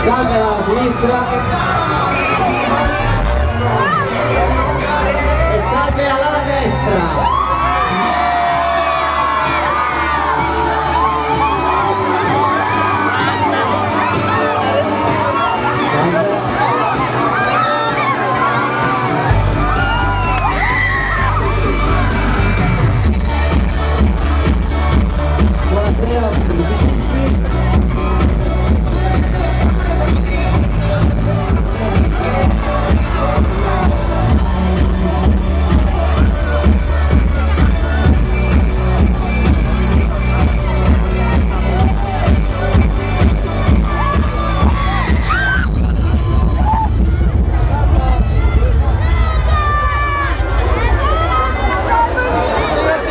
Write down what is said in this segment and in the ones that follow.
salve alla sinistra e salve alla destra. Buonasera musicisti.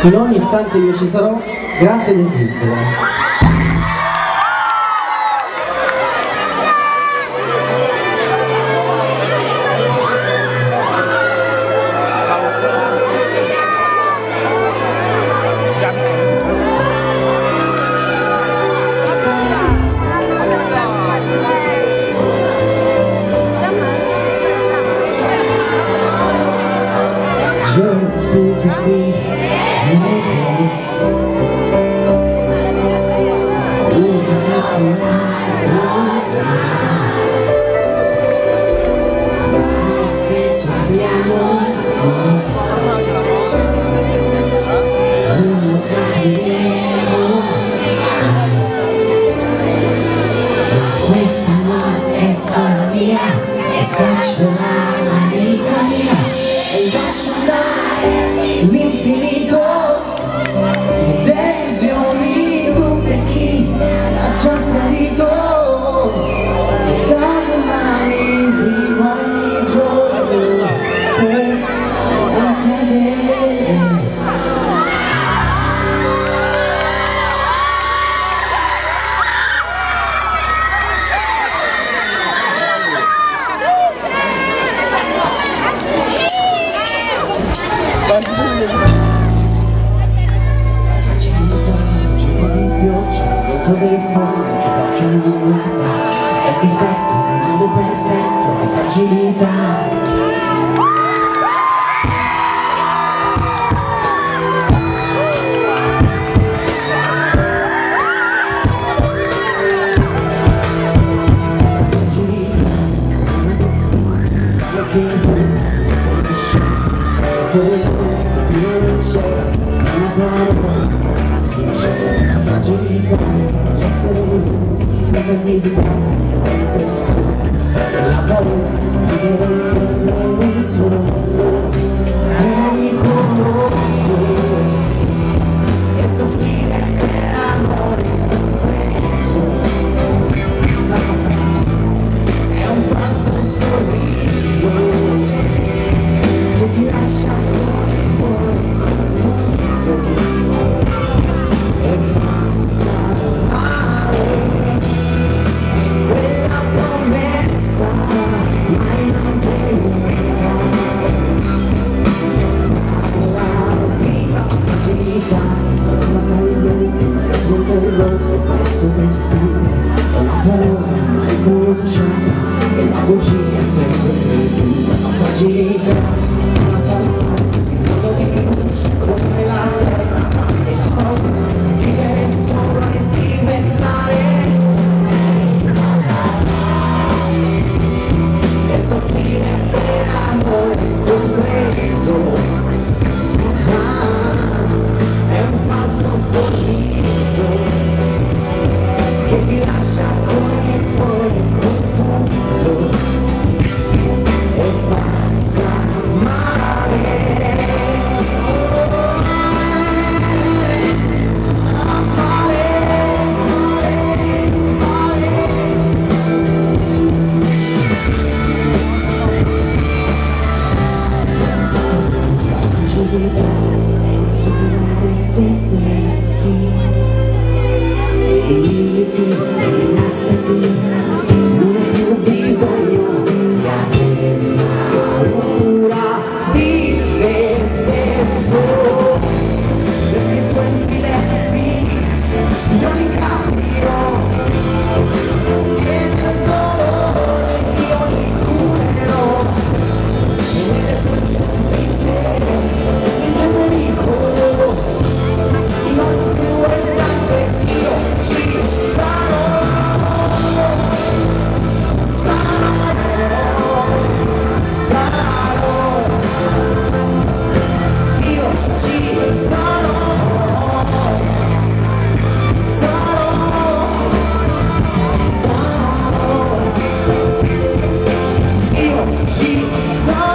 In ogni istante io ci sarò, grazie di esistere. Questa notte è solo mia e scaccio la manica mia e lascio andare l'infinito, le delusioni, dubbi e chi l'ha già tradito. E da domani vivo ogni giorno per non cadere. Del fondo che l'occhio non guarda, è il difetto del mondo perfetto, la fragilità. Essere gli sbagli che le persone e la paura di vivere sempre un solo e soffrire per amore compreso è un falso sorriso che ti lascia con il cuore confuso e fa perso del sangue, è una paura mai pronunciata e la bugia è sempre creduta, la fragilità, la farfalla, bisogno di luce come la terra e la paura di vivere sopra e diventare e soffrire per amore compreso. È un falso sorriso che ti lascia con il cuore confuso e fa stare male. Se stessi e i limiti rilassati, non hai più bisogno di avere paura di te stesso, perché i tuoi silenzi non li capirò e nel dolore So